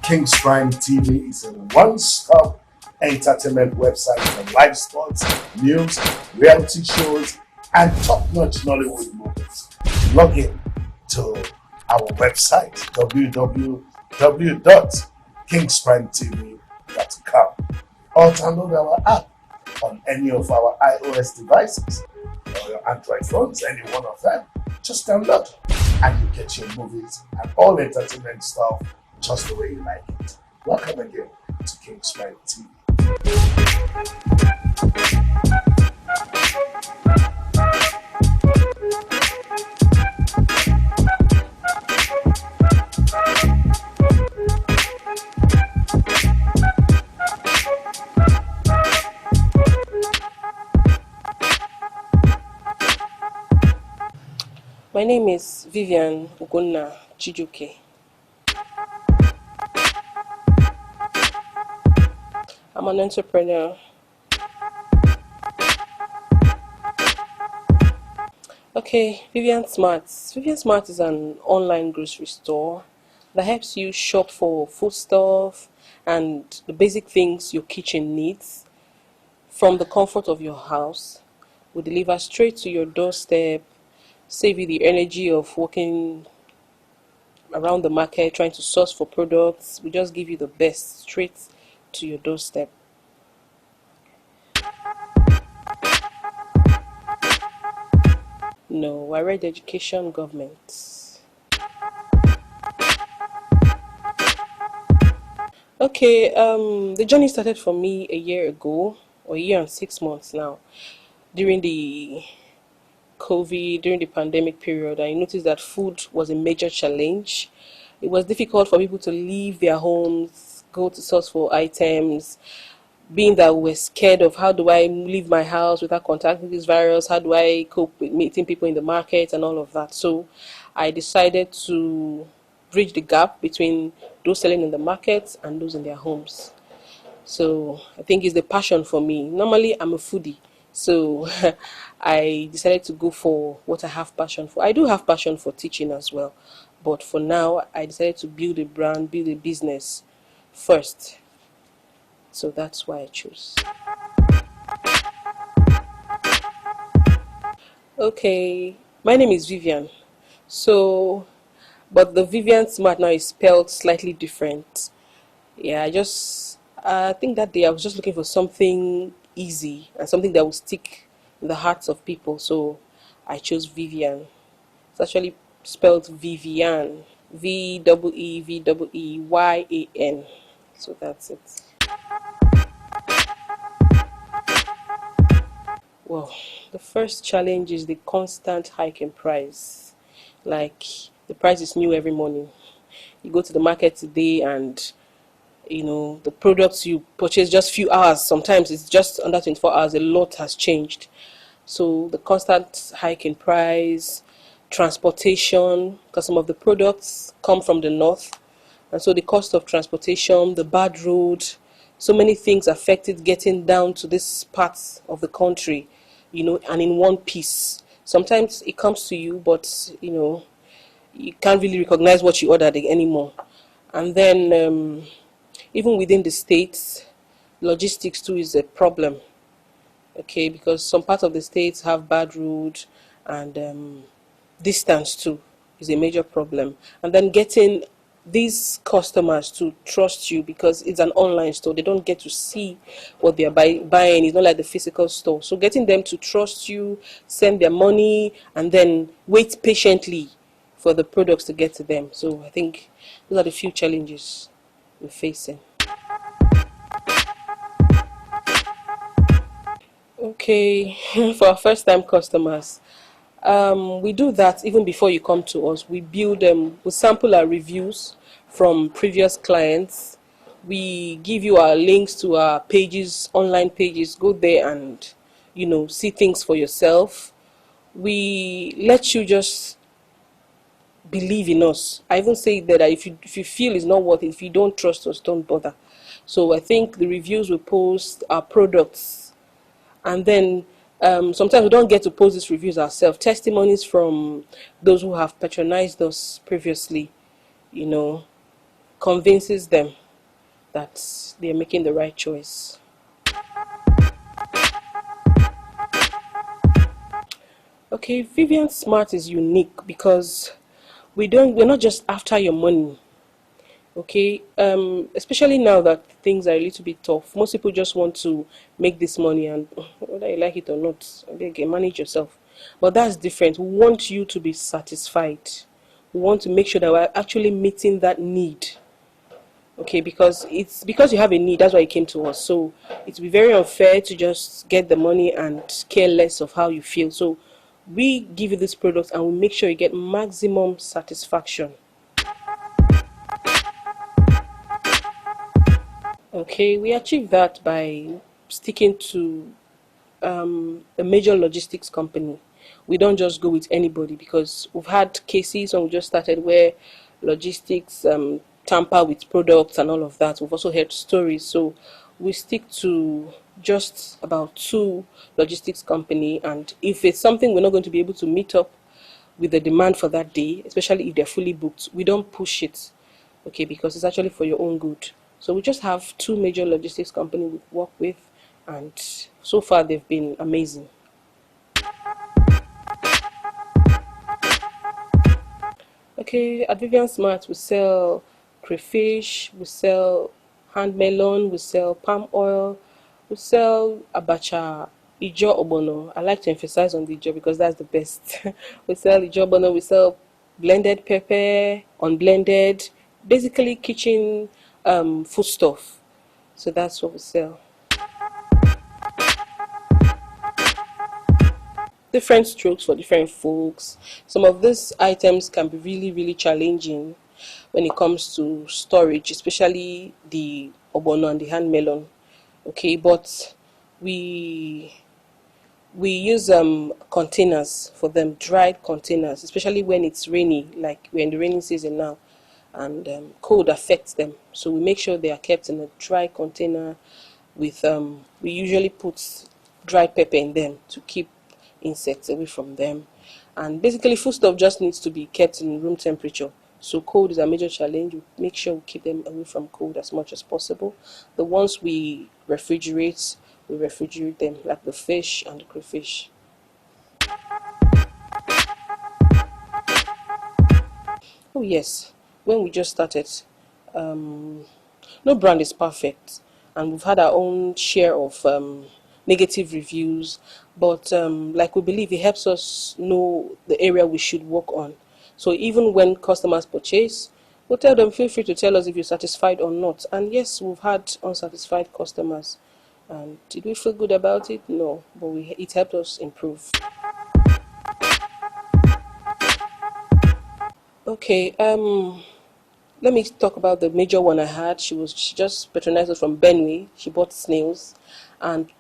King's Prime TV is a one-stop entertainment website for live sports, news, reality shows, and top-notch Nollywood movies. Log in to our website www.kingsprimetv.com or download our app on any of our iOS devices or your Android phones, any one of them. Just download and you get your movies and all entertainment stuff just the way you like it. Welcome again to King's Prime TV. My name is Vivian Ugonna Chijuke. I'm an entrepreneur. Okay, Vivian Smart. Vivian Smart is an online grocery store that helps you shop for foodstuff and the basic things your kitchen needs from the comfort of your house. We deliver straight to your doorstep, save you the energy of walking around the market trying to source for products. We just give you the best straight to your doorstep. No, I read education government. Okay, the journey started for me a year ago, or a year and 6 months now. During the during the pandemic period, I noticed that food was a major challenge. It was difficult for people to leave their homes, go to source for items, being that we're scared of how do I leave my house without contacting this virus, how do I cope with meeting people in the market and all of that. So I decided to bridge the gap between those selling in the market and those in their homes. So I think it's the passion for me. Normally I'm a foodie, so I decided to go for what I have passion for. I do have passion for teaching as well, but for now I decided to build a brand, build a business first. So that's why I chose. Okay, my name is Vivian. So, but the Vivian Smart now is spelled slightly different. Yeah, I think that day I was just looking for something easy and something that would stick in the hearts of people. So I chose Vivian. It's actually spelled Vivian. Veeveeyan. So that's it. Well, the first challenge is the constant hike in price. Like, the price is new every morning. You go to the market today and the products you purchase just few hours, sometimes it's just under 24 hours, a lot has changed. So the constant hike in price, transportation, because some of the products come from the north, and so the cost of transportation, the bad road, so many things affected getting down to this part of the country, and in one piece. Sometimes it comes to you, but you can't really recognize what you ordered anymore. And then even within the states, logistics too is a problem. Okay, because some parts of the states have bad road, and distance too is a major problem. And then getting these customers to trust you, because it's an online store, they don't get to see what they are buying. It's not like the physical store. So getting them to trust you, send their money, and then wait patiently for the products to get to them. So I think those are the few challenges we're facing. Okay, for our first time customers, we do that even before you come to us. We we sample our reviews from previous clients. We give you our links to our pages, online pages. Go there and see things for yourself. We let you just believe in us. I even say that if you feel it's not worth it, if you don't trust us, don't bother. So I think the reviews we post, our products, and then sometimes we don't get to post these reviews ourselves. Testimonies from those who have patronized us previously, convinces them that they're making the right choice. Okay, Vivian Smart is unique because we're not just after your money. Okay, especially now that things are a little bit tough, most people just want to make this money, and whether you like it or not, again, manage yourself. But that's different. We want you to be satisfied. We want to make sure that we're actually meeting that need. Okay, because it's because you have a need, that's why you came to us. So it would be very unfair to just get the money and care less of how you feel. So we give you this product and we make sure you get maximum satisfaction. Okay, we achieve that by sticking to a major logistics company. We don't just go with anybody, because we've had cases when we just started where logistics tamper with products and all of that. We've also heard stories. So we stick to just about 2 logistics company, and if it's something we're not going to be able to meet up with the demand for that day, especially if they're fully booked, we don't push it. Okay, because it's actually for your own good. So we just have 2 major logistics companies we work with, and so far they've been amazing. Okay, at Vivian Smart we sell crayfish, we sell hand melon, we sell palm oil, we sell abacha, ijo obono. I like to emphasize on the ijo because that's the best. We sell ijo obono, we sell blended pepper, unblended, basically kitchen foodstuff. So that's what we sell. Different strokes for different folks. Some of these items can be really, really challenging when it comes to storage, especially the obono and the hand melon. Okay, but we we use containers for them, dried containers, especially when it's rainy, like we're in the rainy season now, and cold affects them. So we make sure they are kept in a dry container with we usually put dried pepper in them to keep insects away from them. And basically food stuff just needs to be kept in room temperature. So cold is a major challenge. We make sure we keep them away from cold as much as possible. The ones we refrigerate them, like the fish and the crayfish. Oh yes, when we just started, um, no brand is perfect, and we've had our own share of negative reviews, but like we believe it helps us know the area we should work on. So even when customers purchase, we'll tell them, feel free to tell us if you're satisfied or not. And yes, we've had unsatisfied customers. And did we feel good about it? No, but it helped us improve. Okay, let me talk about the major one I had. She just patronized us from Benue. She bought snails, and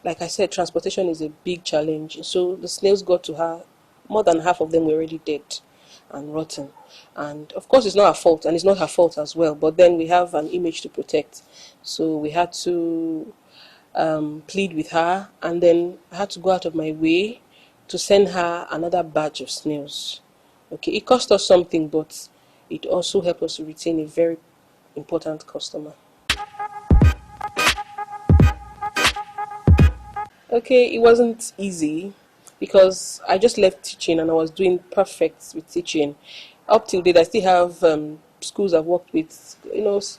like I said, transportation is a big challenge. So the snails got to her. More than half of them were already dead and rotten. And of course, it's not her fault, and it's not her fault as well. But then we have an image to protect, so we had to plead with her, and then I had to go out of my way to send her another batch of snails. Okay, it cost us something, but it also helped us to retain a very important customer. Okay, it wasn't easy because I just left teaching and I was doing perfect with teaching. Up till date, I still have schools I've worked with,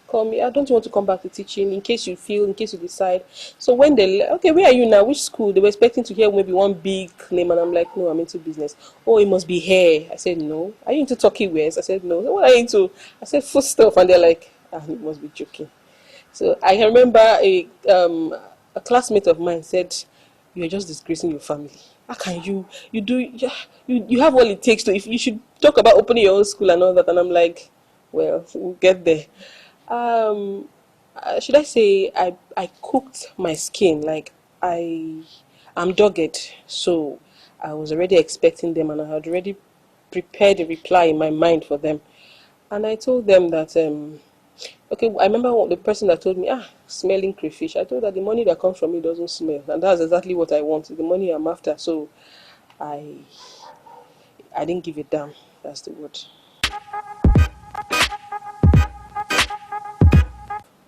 call me, I don't want to come back to teaching in case you decide. So when okay, where are you now? Which school? They were expecting to hear maybe one big name, and I'm like, no, I'm into business. Oh, it must be hair. I said, no. Are you into turkey wears? I said, no. What are you into? I said, food stuff. And they're like, you must be joking. So I remember a classmate of mine said, "You're just disgracing your family. How can you do you have all it takes to, if you should talk about opening your own school and all that." And I'm like, well, we'll get there. Um, should I say I cooked my skin, like I'm dogged, so I was already expecting them, and I had already prepared a reply in my mind for them, and I told them that okay, I remember the person that told me, smelling crayfish. I told her the money that comes from it doesn't smell, and that's exactly what I want, the money I'm after. So I I didn't give it down. That's the word.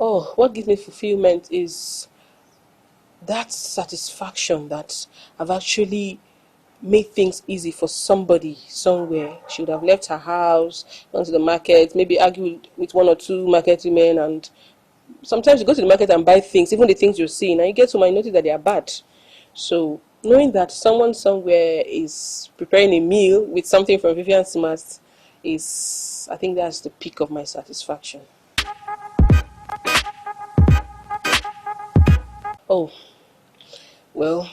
Oh, what gives me fulfillment is that satisfaction that I've actually made things easy for somebody somewhere. She would have left her house, gone to the market, maybe argued with one or two market women, and sometimes you go to the market and buy things, even the things you're seeing, and you get to my notice that they are bad. So knowing that someone somewhere is preparing a meal with something from Vivian Smart is, I think that's the peak of my satisfaction. Oh, well,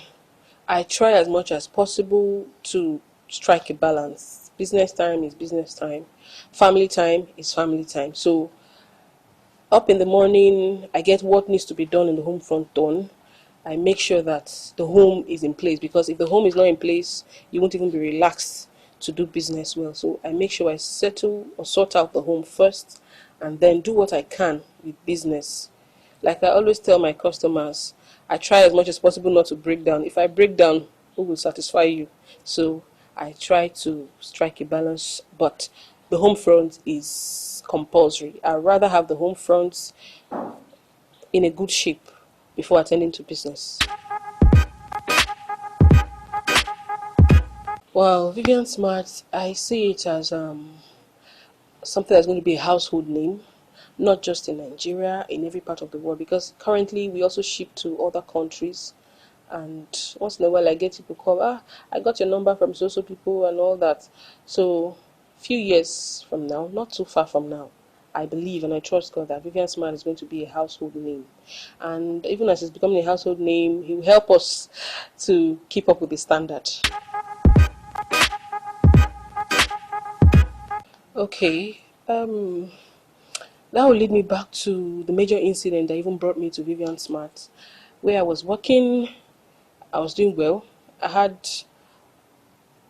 I try as much as possible to strike a balance. Business time is business time, family time is family time. So up in the morning, I get what needs to be done in the home front done. I make sure that the home is in place, because if the home is not in place, you won't even be relaxed to do business well. So I make sure I settle or sort out the home first, and then do what I can with business. Like I always tell my customers, I try as much as possible not to break down. If I break down, who will satisfy you? So I try to strike a balance, but the home front is compulsory. I'd rather have the home front in a good shape before attending to business. Well, Vivian Smart, I see it as something that's going to be a household name, not just in Nigeria, in every part of the world, because currently we also ship to other countries. And once in a while, I get people call, I got your number from so people and all that. So, few years from now, not too far from now, I believe and I trust God that Vivian Smart is going to be a household name. And even as it's becoming a household name, He will help us to keep up with the standard. Okay, that will lead me back to the major incident that even brought me to Vivian Smart, where I was working, I was doing well. I had,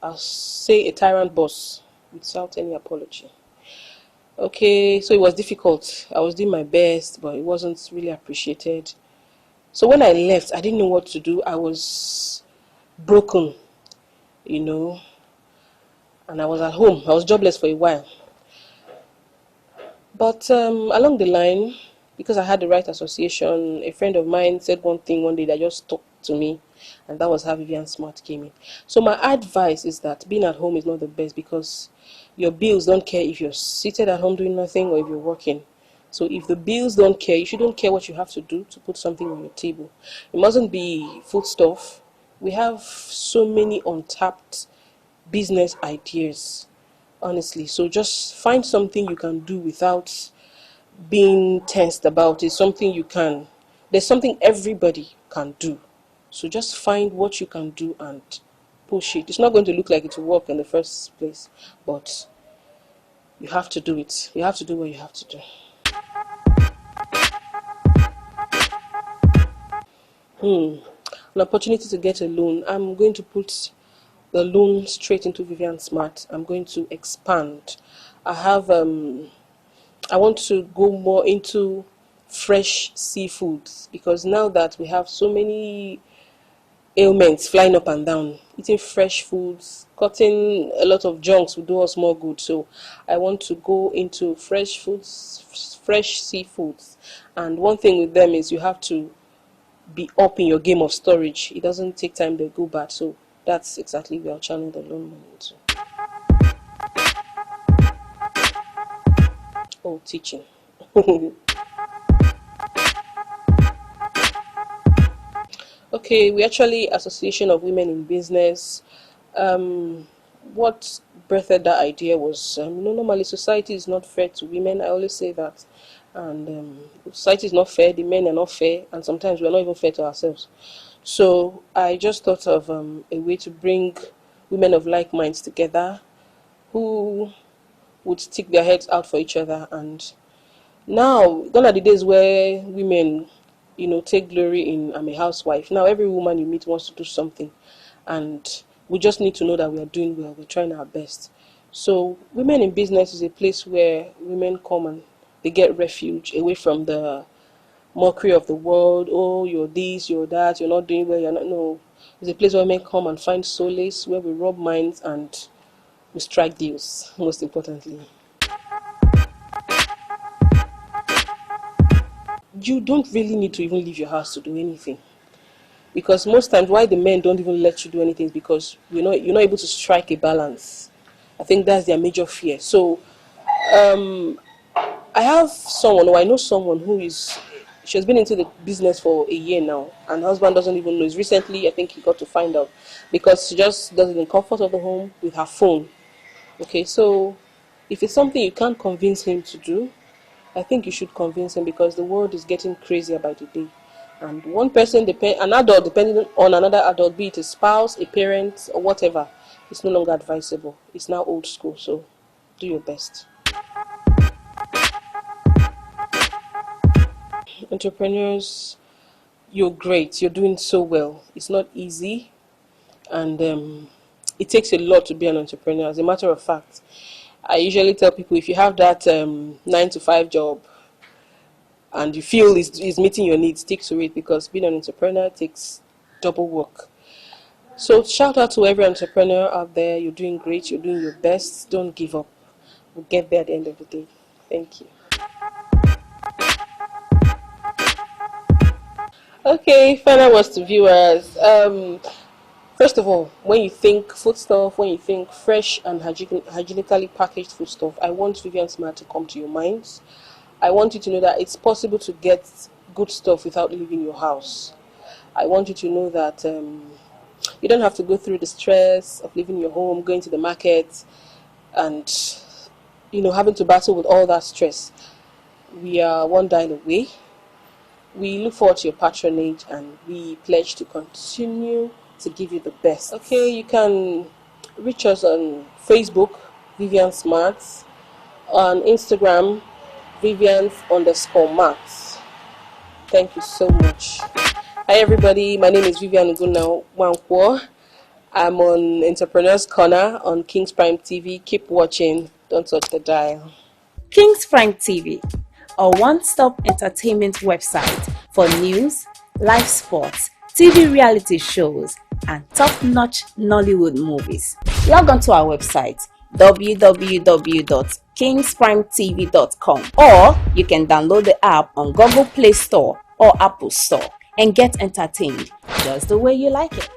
I'll say, a tyrant boss without any apology. Okay, so it was difficult. I was doing my best, but it wasn't really appreciated. So when I left, I didn't know what to do. I was broken, you know, and I was at home. I was jobless for a while. But along the line, because I had the right association, a friend of mine said one thing one day that just stuck to me, and that was how Vivian Smart came in. So my advice is that being at home is not the best, because your bills don't care if you're seated at home doing nothing or if you're working. So if the bills don't care, you shouldn't care what you have to do to put something on your table. It mustn't be food stuff. We have so many untapped business ideas, honestly. So just find something you can do without being tensed about it. Something you can, there's something everybody can do. So just find what you can do and push it. It's not going to look like it will work in the first place, but you have to do it. You have to do what you have to do. An opportunity to get a loan. I'm going to put the loan straight into Vivian Smart. I'm going to expand. I have I want to go more into fresh seafoods, because now that we have so many ailments flying up and down, eating fresh foods, cutting a lot of junks will do us more good. So I want to go into fresh foods, fresh seafoods. And one thing with them is you have to be up in your game of storage. It doesn't take time to go bad. So that's exactly where I'll channel the loan money into. Oh, teaching. Okay, we actually Association of Women in Business. Um, what birthed that idea was, normally society is not fair to women. I always say that, and society is not fair. The men are not fair, and sometimes we are not even fair to ourselves. So I just thought of a way to bring women of like minds together, who would stick their heads out for each other. And now, gone are the days where women, take glory in I'm a housewife. Now every woman you meet wants to do something, and we just need to know that we are doing well. We're trying our best. So Women in Business is a place where women come and they get refuge away from the mockery of the world. Oh, you're this, you're that, you're not doing well, you're not. No, it's a place where women come and find solace, where we rub minds and we strike deals. Most importantly. you don't really need to even leave your house to do anything. Because most times why the men don't even let you do anything is because you're not able to strike a balance. I think that's their major fear. So I have someone, or I know someone she has been into the business for a year now, and her husband doesn't even know. It's recently, I think he got to find out, because she just does it in the comfort of the home with her phone. Okay, so if it's something you can't convince him to do, I think you should convince him, because the world is getting crazier by the day. And an adult depending on another adult, be it a spouse, a parent, or whatever, it's no longer advisable. It's now old school, so do your best. Entrepreneurs, you're great. You're doing so well. It's not easy, and it takes a lot to be an entrepreneur. As a matter of fact, I usually tell people, if you have that 9 to 5 job and you feel is meeting your needs, stick to it, because being an entrepreneur takes double work. So shout out to every entrepreneur out there. You're doing great. You're doing your best. Don't give up. We'll get there at the end of the day. Thank you. Okay, final words to viewers. First of all, when you think foodstuff, when you think fresh and hygienically packaged foodstuff, I want Vivian Smart to come to your minds. I want you to know that it's possible to get good stuff without leaving your house. I want you to know that you don't have to go through the stress of leaving your home, going to the market, and having to battle with all that stress. We are one dial away. We look forward to your patronage, and we pledge to continue to give you the best. Okay, you can reach us on Facebook, Vivian Smarts, on Instagram, Vivians_Marks. Thank you so much. Hi everybody, my name is Vivian Uguna Wankwo. I'm on Entrepreneurs Corner on King's Prime TV. Keep watching, don't touch the dial. King's Prime TV, a one-stop entertainment website for news, live sports, TV reality shows, and top-notch Nollywood movies. Log on to our website www.kingsprimetv.com, or you can download the app on Google Play Store or Apple Store and get entertained just the way you like it.